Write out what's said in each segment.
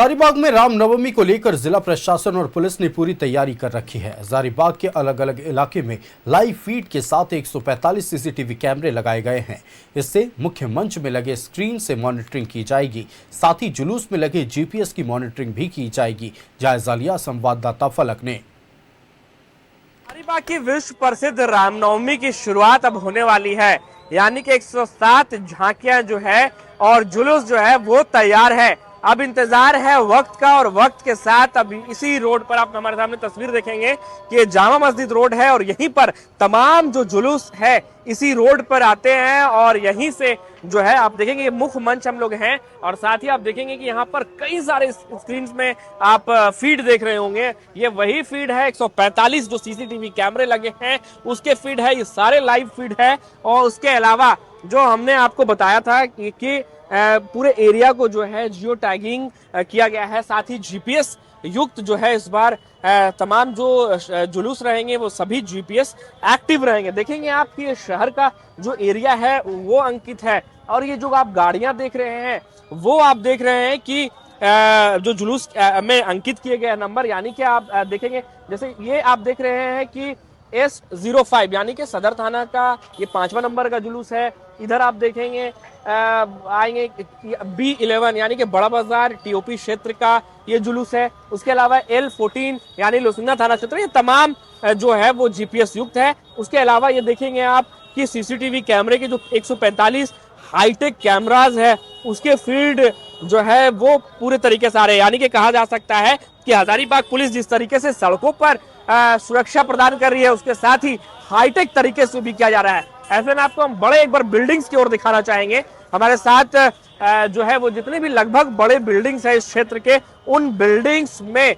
हजारीबाग में रामनवमी को लेकर जिला प्रशासन और पुलिस ने पूरी तैयारी कर रखी है। हजारीबाग के अलग अलग इलाके में लाइव फीड के साथ 145 सीसीटीवी कैमरे लगाए गए हैं। इससे मुख्य मंच में लगे स्क्रीन से मॉनिटरिंग की जाएगी, साथ ही जुलूस में लगे जीपीएस की मॉनिटरिंग भी की जाएगी। जायजा लिया संवाददाता फलक ने। हजारीबाग की विश्व प्रसिद्ध रामनवमी की शुरुआत अब होने वाली है, यानी कि 107 झांकियां जो है और जुलूस जो है वो तैयार है। अब इंतजार है वक्त का, और वक्त के साथ अब इसी रोड पर आप हमारे सामने तस्वीर देखेंगे कि ये जामा मस्जिद रोड है और यहीं पर तमाम जो जुलूस है इसी रोड पर आते हैं और यहीं से जो है आप देखेंगे ये मुख्य मंच हम लोग हैं, और साथ ही आप देखेंगे कि यहाँ पर कई सारे स्क्रीन में आप फीड देख रहे होंगे। ये वही फीड है, 145 जो सीसीटीवी कैमरे लगे हैं उसके फीड है, ये सारे लाइव फीड है। और उसके अलावा जो हमने आपको बताया था कि पूरे एरिया को जो है जियो टैगिंग किया गया है, साथ ही जीपीएस युक्त जो है इस बार तमाम जो जुलूस रहेंगे वो सभी जीपीएस एक्टिव रहेंगे। देखेंगे आप कि शहर का जो एरिया है वो अंकित है, और ये जो आप गाड़ियां देख रहे हैं वो आप देख रहे हैं कि जो जुलूस में अंकित किए गए नंबर, यानी कि आप देखेंगे जैसे ये आप देख रहे हैं कि S05 यानी कि सदर थाना का ये 5वां नंबर का जुलूस है। इधर आप देखेंगे आएंगे B11 यानी कि बड़ा बाजार टीओपी क्षेत्र का ये जुलूस है। उसके अलावा L14 यानी लोसिंदा थाना क्षेत्र, ये तमाम जो है वो जीपीएस युक्त है। उसके अलावा ये देखेंगे आप कि सीसीटीवी कैमरे के जो 145 हाईटेक कैमराज है उसके फील्ड जो है वो पूरे तरीके से आ रहे हैं। यानी कि कहा जा सकता है कि हजारीबाग पुलिस जिस तरीके से सड़कों पर सुरक्षा प्रदान कर रही है उसके साथ ही हाईटेक तरीके से भी किया जा रहा है। ऐसे में आपको हम बड़े एक बार बिल्डिंग्स की ओर दिखाना चाहेंगे। हमारे साथ जो है वो जितने भी लगभग बड़े बिल्डिंग्स है इस क्षेत्र के, उन बिल्डिंग्स में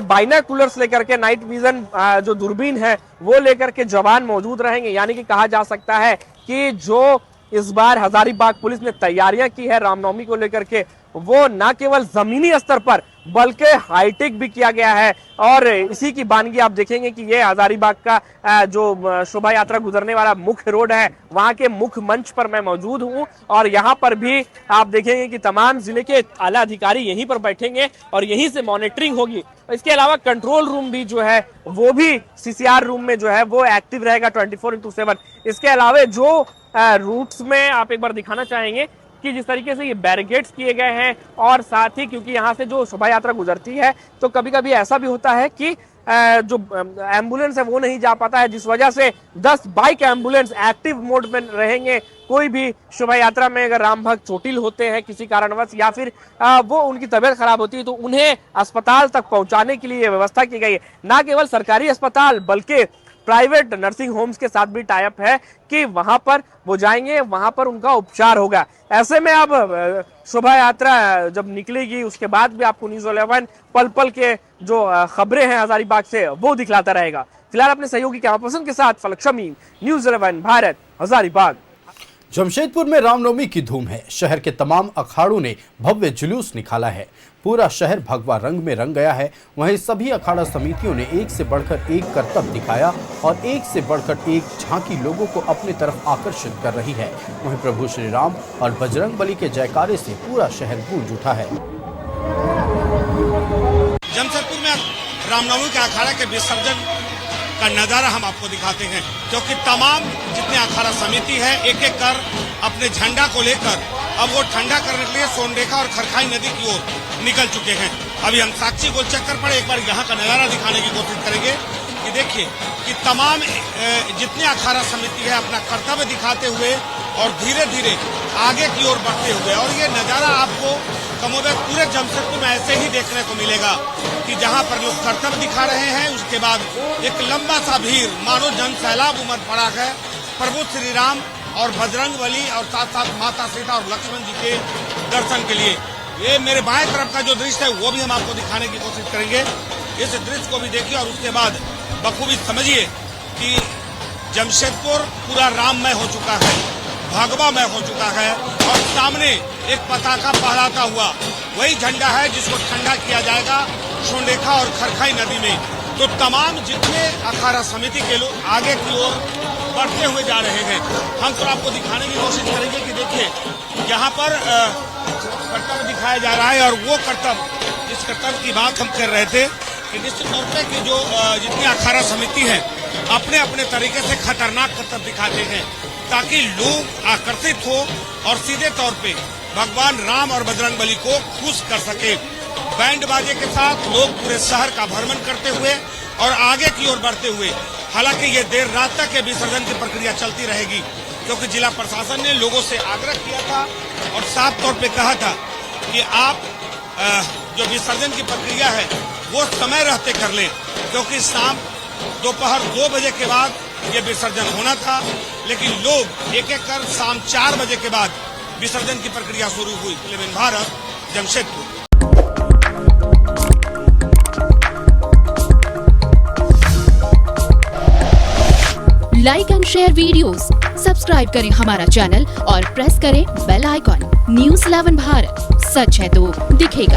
बाइनोकुलर्स लेकर के, नाइट विजन जो दूरबीन है वो लेकर के जवान मौजूद रहेंगे। यानी कि कहा जा सकता है कि जो इस बार हजारीबाग पुलिस ने तैयारियां की है रामनवमी को लेकर के, वो न केवल जमीनी स्तर पर बल्कि हाईटेक भी किया गया है। और इसी की बानगी आप देखेंगे कि ये हजारीबाग का जो शोभा यात्रा गुजरने वाला मुख्य रोड है वहां के मुख्य मंच पर मैं मौजूद हूं, और यहां पर भी आप देखेंगे कि तमाम जिले के आला अधिकारी यहीं पर बैठेंगे और यहीं से मॉनिटरिंग होगी। इसके अलावा कंट्रोल रूम भी जो है वो भी सीसीआर रूम में जो है वो एक्टिव रहेगा 24/7। इसके अलावा जो रूट्स में आप एक बार दिखाना चाहेंगे कि जिस तरीके से ये बैरिकेड्स किए गए हैं, और साथ ही क्योंकि यहाँ से जो शोभा यात्रा गुजरती है तो कभी कभी ऐसा भी होता है कि जो एम्बुलेंस है वो नहीं जा पाता है, जिस वजह से 10 बाइक एम्बुलेंस एक्टिव मोड में रहेंगे। कोई भी शोभा यात्रा में अगर राम भक्त चोटिल होते हैं किसी कारणवश या फिर वो उनकी तबीयत खराब होती है तो उन्हें अस्पताल तक पहुंचाने के लिए व्यवस्था की गई है। न केवल सरकारी अस्पताल बल्कि प्राइवेट नर्सिंग होम्स के साथ भी टाई अप है कि वहां पर वो जाएंगे, वहां पर उनका उपचार होगा। ऐसे में अब शोभा यात्रा जब निकलेगी उसके बाद भी आपको न्यूज़ 11 पल पल के जो खबरें हैं हजारीबाग से वो दिखलाता रहेगा। फिलहाल अपने सहयोगी कैमरा पर्सन के साथ फलक शमीम, न्यूज़ 11 भारत, हजारीबाग। जमशेदपुर में रामनवमी की धूम है। शहर के तमाम अखाड़ों ने भव्य जुलूस निकाला है। पूरा शहर भगवा रंग में रंग गया है। वहीं सभी अखाड़ा समितियों ने एक से बढ़कर एक करतब दिखाया और एक से बढ़कर एक झांकी लोगों को अपनी तरफ आकर्षित कर रही है। वहीं प्रभु श्री राम और बजरंगबली के जयकारे से पूरा शहर गूंज उठा है। जमशेदपुर में रामनवमी के अखाड़ा के विसर्जन का नजारा हम आपको दिखाते हैं, क्योंकि तमाम जितने अखाड़ा समिति है एक एक कर अपने झंडा को लेकर अब वो ठंडा करने के लिए सोनरेखा और खरखाई नदी की ओर निकल चुके हैं। अभी हम साक्षी गोल चक्कर पर एक बार यहाँ का नजारा दिखाने की कोशिश करेंगे कि देखिए कि तमाम जितने अखाड़ा समिति है अपना कर्तव्य दिखाते हुए और धीरे धीरे आगे की ओर बढ़ते हुए, और ये नजारा आपको कमोबेश पूरे जमशेदपुर में ऐसे ही देखने को मिलेगा कि जहां पर लोग कर्तव्य दिखा रहे हैं उसके बाद एक लंबा सा भीड़ मानो जन सैलाब उमड़ पड़ा है प्रभु श्री राम और बजरंगबली और साथ साथ माता सीता और लक्ष्मण जी के दर्शन के लिए। ये मेरे बाएं तरफ का जो दृश्य है वो भी हम आपको दिखाने की कोशिश करेंगे। इस दृश्य को भी देखिए और उसके बाद बखूबी समझिए कि जमशेदपुर पूरा राममय हो चुका है, भगवामय हो चुका है, और सामने एक पताका फहराता हुआ वही झंडा है जिसको ठंडा किया जाएगा सोनरेखा और खरखाई नदी में। तो तमाम जितने अखाड़ा समिति के लोग आगे की ओर बढ़ते हुए जा रहे हैं। हम तो आपको दिखाने की कोशिश करेंगे कि देखिए यहाँ पर कर्तव्य दिखाया जा रहा है, और वो कर्तव्य जिस कर्तव्य की बात हम कर रहे थे कि निश्चित तौर पे कि जो जितनी अखाड़ा समिति है अपने अपने तरीके से खतरनाक कर्तव्य दिखाते हैं ताकि लोग आकर्षित हो और सीधे तौर पे भगवान राम और बजरंगबली को खुश कर सके। बैंड बाजे के साथ लोग पूरे शहर का भ्रमण करते हुए और आगे की ओर बढ़ते हुए, हालांकि ये देर रात तक ये विसर्जन की प्रक्रिया चलती रहेगी क्योंकि जिला प्रशासन ने लोगों से आग्रह किया था और साफ तौर पे कहा था कि आप जो विसर्जन की प्रक्रिया है वो समय रहते कर लें क्योंकि शाम दोपहर 2 बजे के बाद ये विसर्जन होना था, लेकिन लोग एक एक कर शाम 4 बजे के बाद विसर्जन की प्रक्रिया शुरू हुई। लेकिन Bharat Jamshedpur. Like and share videos, subscribe करें हमारा चैनल और प्रेस करें बेल आइकॉन। न्यूज़ 11 भारत, सच है तो दिखेगा।